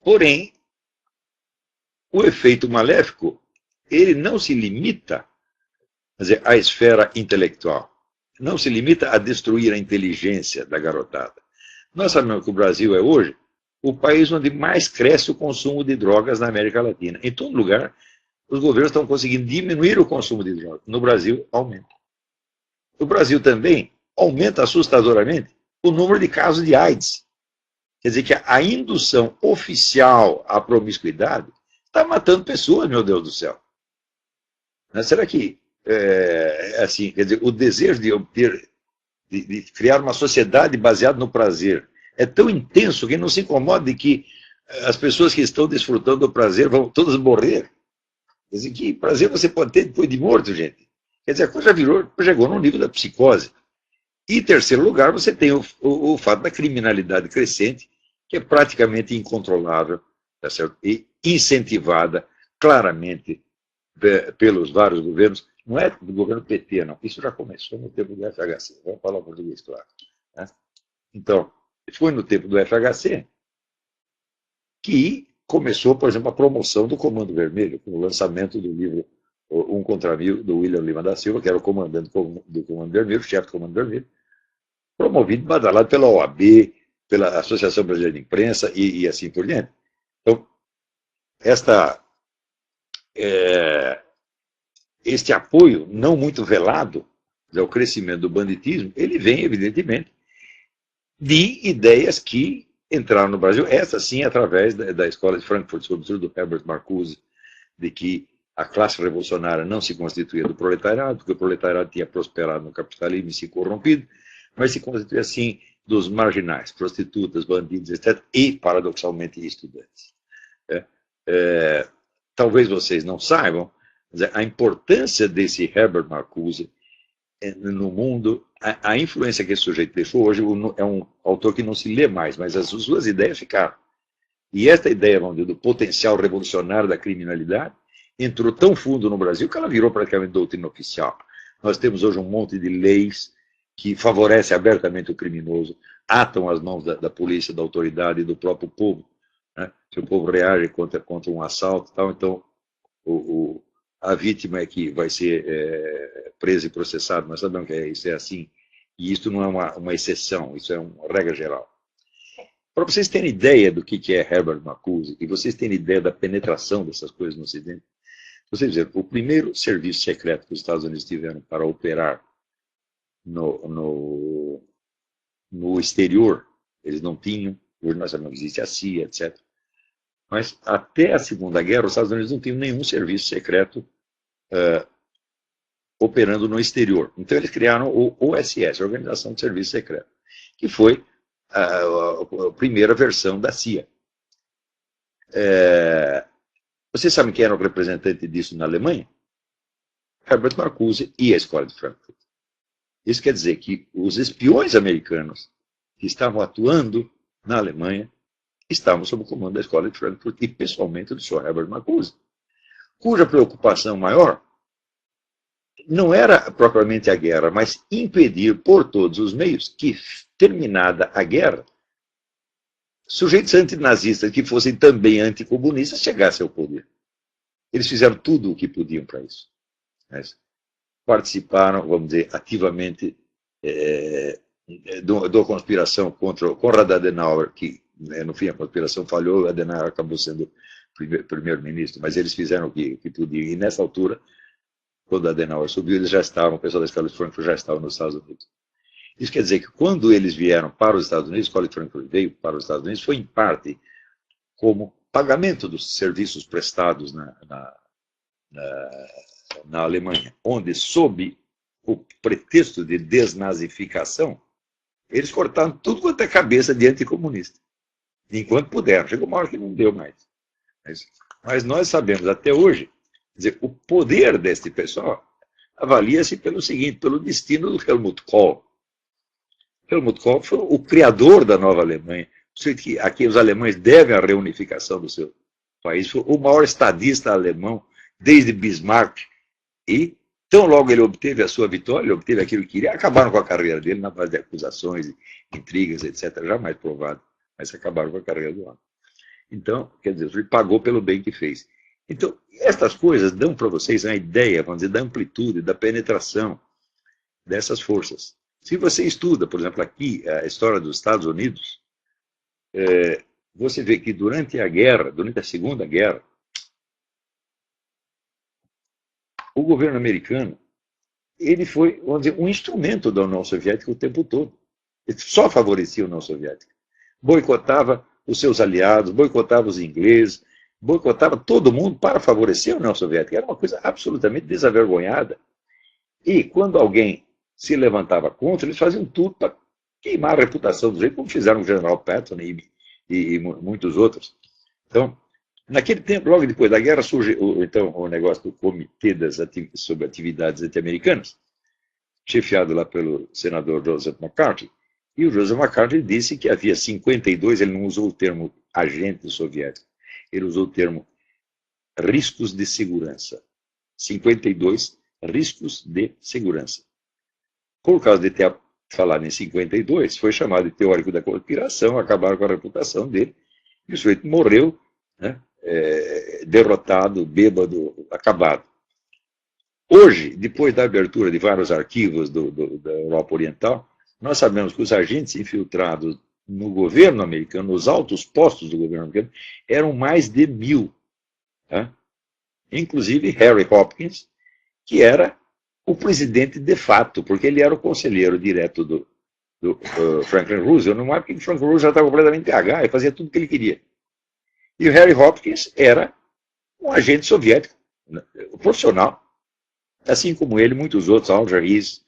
Porém, o efeito maléfico, ele não se limita, quer dizer, à esfera intelectual. Não se limita a destruir a inteligência da garotada. Nós sabemos que o Brasil é hoje o país onde mais cresce o consumo de drogas na América Latina. Em todo lugar, os governos estão conseguindo diminuir o consumo de drogas. No Brasil, aumenta. No Brasil também aumenta assustadoramente o número de casos de AIDS. Quer dizer que a indução oficial à promiscuidade está matando pessoas, meu Deus do céu. Será que, assim, quer dizer, o desejo de obter, de criar uma sociedade baseada no prazer é tão intenso que não se incomoda de que as pessoas que estão desfrutando do prazer vão todas morrer? Quer dizer, que prazer você pode ter depois de morto, gente? Quer dizer, a coisa chegou no nível da psicose. E, em terceiro lugar, você tem o fato da criminalidade crescente, que é praticamente incontrolável, tá certo? E incentivada claramente pelos vários governos. Não é do governo PT, não. Isso já começou no tempo do FHC. Vamos falar português, claro. Né? Então, foi no tempo do FHC que começou, por exemplo, a promoção do Comando Vermelho, com o lançamento do livro Um Contra Mil, do William Lima da Silva, que era o comandante do Comando Vermelho, o chefe do Comando Vermelho, promovido e badalado pela OAB, pela Associação Brasileira de Imprensa e assim por diante. Então, este apoio não muito velado ao crescimento do banditismo, ele vem, evidentemente, de ideias que entraram no Brasil, essa sim através da escola de Frankfurt, sobretudo do Herbert Marcuse, de que a classe revolucionária não se constituía do proletariado, porque o proletariado tinha prosperado no capitalismo e se corrompido, mas se constituía, assim, dos marginais, prostitutas, bandidos, etc., e, paradoxalmente, estudantes. Talvez vocês não saibam, a importância desse Herbert Marcuse no mundo, a influência que esse sujeito deixou hoje, é um autor que não se lê mais, mas as suas ideias ficaram. E esta ideia, vamos dizer, do potencial revolucionário da criminalidade entrou tão fundo no Brasil que ela virou praticamente doutrina oficial. Nós temos hoje um monte de leis que favorecem abertamente o criminoso, atam as mãos da polícia, da autoridade e do próprio povo. Né? Se o povo reage contra um assalto, tal, então a vítima é que vai ser presa e processada. Nós sabemos que isso é assim. E isso não é uma exceção, isso é uma regra geral. Para vocês terem ideia do que é Herbert Marcuse, e vocês terem ideia da penetração dessas coisas no Ocidente, vocês dizem, o primeiro serviço secreto que os Estados Unidos tiveram para operar no exterior, eles não tinham, hoje nós sabemos que existe a CIA, etc. Mas até a Segunda Guerra, os Estados Unidos não tinham nenhum serviço secreto operando no exterior. Então eles criaram o OSS, Organização de Serviço Secreto, que foi a primeira versão da CIA. Vocês sabem quem era o representante disso na Alemanha? Herbert Marcuse e a Escola de Frankfurt. Isso quer dizer que os espiões americanos que estavam atuando na Alemanha estavam sob o comando da Escola de Frankfurt e, pessoalmente, do Sr. Herbert Marcuse, cuja preocupação maior não era propriamente a guerra, mas impedir por todos os meios que, terminada a guerra, sujeitos antinazistas que fossem também anticomunistas chegassem ao poder. Eles fizeram tudo o que podiam para isso. Mas participaram, vamos dizer, ativamente da conspiração contra o Konrad Adenauer, que, no fim, a conspiração falhou, Adenauer acabou sendo primeiro-ministro, mas eles fizeram o que podiam. E, nessa altura, quando Adenauer subiu, eles já estavam, o pessoal da Escola de Frankfurt já estava nos Estados Unidos. Isso quer dizer que quando eles vieram para os Estados Unidos, a Escola de Frankfurt veio para os Estados Unidos, foi em parte como pagamento dos serviços prestados na Alemanha, onde, sob o pretexto de desnazificação, eles cortaram tudo quanto é cabeça de anticomunista, enquanto puderam. Chegou uma hora que não deu mais. Mas nós sabemos até hoje, quer dizer, o poder deste pessoal avalia-se pelo seguinte, pelo destino do Helmut Kohl. Helmut Kohl foi o criador da nova Alemanha, a quem os alemães devem a reunificação do seu país, foi o maior estadista alemão desde Bismarck, e tão logo ele obteve a sua vitória, ele obteve aquilo que queria, acabaram com a carreira dele na base de acusações, intrigas, etc., jamais provado, mas acabaram com a carreira do homem. Então, quer dizer, ele pagou pelo bem que fez. Então, estas coisas dão para vocês uma ideia, vamos dizer, da amplitude, da penetração dessas forças. Se você estuda, por exemplo, aqui, a história dos Estados Unidos, você vê que durante a guerra, durante a Segunda Guerra, o governo americano, ele foi, vamos dizer, um instrumento da União Soviética o tempo todo. Ele só favorecia a União Soviética. Boicotava os seus aliados, boicotava os ingleses, boicotava todo mundo para favorecer a União Soviética. Era uma coisa absolutamente desavergonhada. E quando alguém se levantava contra, eles faziam tudo para queimar a reputação do jeito, como fizeram o general Patton e muitos outros. Então, naquele tempo, logo depois da guerra, surge o negócio do Comitê sobre Atividades Anti-Americanas, chefiado lá pelo senador Joseph McCarthy. E o Joseph McCarthy disse que havia 52, ele não usou o termo agente soviético, ele usou o termo riscos de segurança. 52 riscos de segurança. Por causa de ter falado em 52, foi chamado de teórico da conspiração, acabaram com a reputação dele, e o sujeito morreu, né, derrotado, bêbado, acabado. Hoje, depois da abertura de vários arquivos da Europa Oriental, nós sabemos que os agentes infiltrados no governo americano, nos altos postos do governo americano, eram mais de 1000. Tá? Inclusive Harry Hopkins, que era o presidente de fato, porque ele era o conselheiro direto do Franklin Roosevelt, numa época que Franklin Roosevelt já estava completamente PH e fazia tudo o que ele queria. E o Harry Hopkins era um agente soviético, profissional, assim como ele, muitos outros, Alger Rees,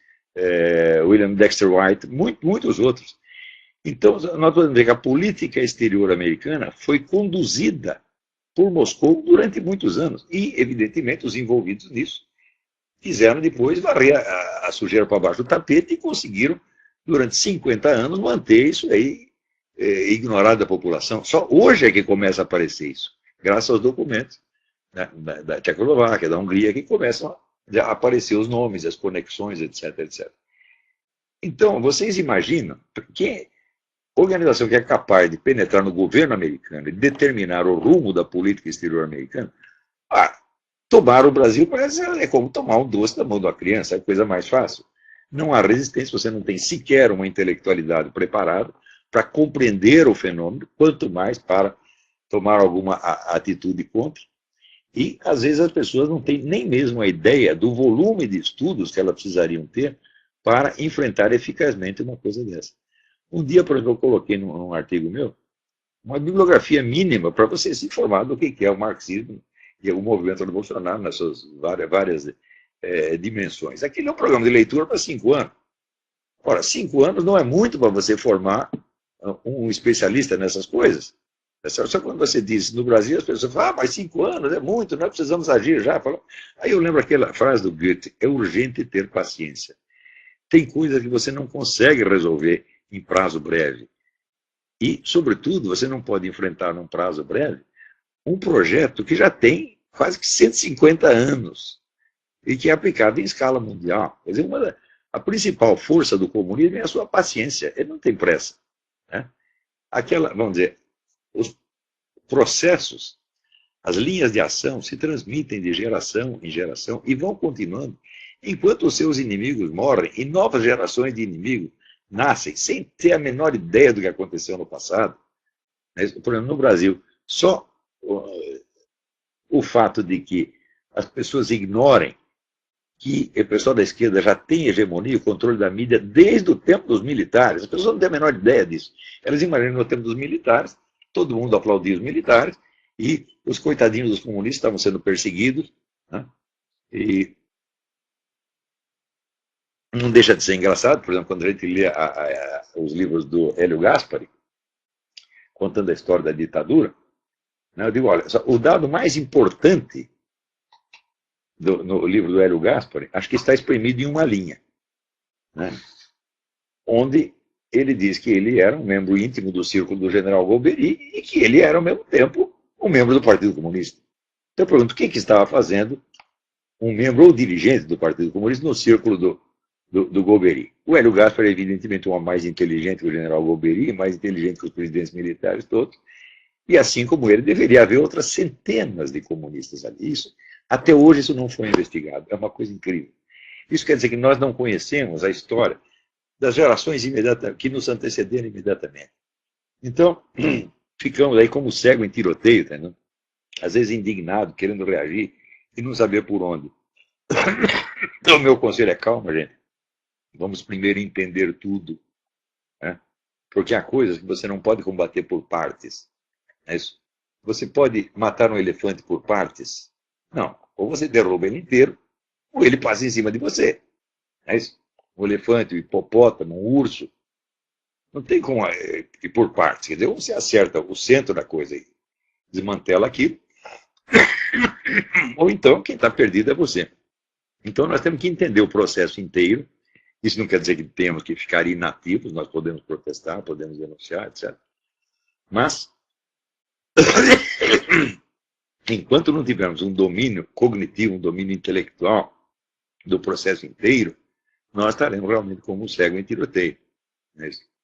William Dexter White, muitos outros. Então, nós podemos ver que a política exterior americana foi conduzida por Moscou durante muitos anos. E, evidentemente, os envolvidos nisso quiseram depois varrer a sujeira para baixo do tapete e conseguiram, durante 50 anos, manter isso aí ignorado da população. Só hoje é que começa a aparecer isso, graças aos documentos, né, da Tchecoslováquia, da Hungria, que começam a aparecer os nomes, as conexões, etc, etc. Então, vocês imaginam que organização que é capaz de penetrar no governo americano e determinar o rumo da política exterior americana, tomar o Brasil é como tomar um doce da mão de uma criança, é a coisa mais fácil. Não há resistência, você não tem sequer uma intelectualidade preparada para compreender o fenômeno, quanto mais para tomar alguma atitude contra. E, às vezes, as pessoas não têm nem mesmo a ideia do volume de estudos que elas precisariam ter para enfrentar eficazmente uma coisa dessa. Um dia, por exemplo, eu coloquei num artigo meu uma bibliografia mínima para você se informar do que é o marxismo e o movimento revolucionário nas suas várias dimensões. Aquele é um programa de leitura para 5 anos. Ora, 5 anos não é muito para você formar um especialista nessas coisas. Só quando você diz no Brasil, as pessoas falam, mas 5 anos é muito, nós precisamos agir já. Aí eu lembro aquela frase do Goethe, é urgente ter paciência. Tem coisas que você não consegue resolver em prazo breve. E, sobretudo, você não pode enfrentar num prazo breve um projeto que já tem quase que 150 anos e que é aplicado em escala mundial. Quer dizer, a principal força do comunismo é a sua paciência. Ele não tem pressa. Né? Vamos dizer, os processos, as linhas de ação se transmitem de geração em geração e vão continuando enquanto os seus inimigos morrem e novas gerações de inimigos nascem sem ter a menor ideia do que aconteceu no passado. Por exemplo, no Brasil, só o fato de que as pessoas ignorem que o pessoal da esquerda já tem hegemonia, o controle da mídia desde o tempo dos militares. As pessoas não têm a menor ideia disso. Elas imaginam no tempo dos militares, todo mundo aplaudia os militares e os coitadinhos dos comunistas estavam sendo perseguidos, né? E não deixa de ser engraçado, por exemplo, quando a gente lê os livros do Hélio Gaspari, contando a história da ditadura, né, eu digo, olha, o dado mais importante no livro do Hélio Gaspari, acho que está exprimido em uma linha, né, onde ele diz que ele era um membro íntimo do círculo do general Golbery e que ele era, ao mesmo tempo, um membro do Partido Comunista. Então eu pergunto, o que estava fazendo um membro ou dirigente do Partido Comunista no círculo do Golbery? O Hélio Gaspari é evidentemente um homem mais inteligente que o general Golbery, mais inteligente que os presidentes militares todos, E assim como ele, deveria haver outras centenas de comunistas ali. Até hoje isso não foi investigado. É uma coisa incrível. Isso quer dizer que nós não conhecemos a história das gerações que nos antecederam imediatamente. Então, ficamos aí como cego em tiroteio, entendeu? Às vezes indignado, querendo reagir e não saber por onde. Então, o meu conselho é calma, gente. Vamos primeiro entender tudo, né? Porque há coisas que você não pode combater por partes. É isso. Você pode matar um elefante por partes? Não. Ou você derruba ele inteiro, ou ele passa em cima de você. É isso. Um elefante, um hipopótamo, um urso. Não tem como ir por partes. Quer dizer, ou você acerta o centro da coisa e desmantela aquilo, ou então quem está perdido é você. Então nós temos que entender o processo inteiro. Isso não quer dizer que temos que ficar inativos, nós podemos protestar, podemos denunciar, etc. Mas, enquanto não tivermos um domínio cognitivo, um domínio intelectual do processo inteiro, nós estaremos realmente como um cego em tiroteio. Não é isso?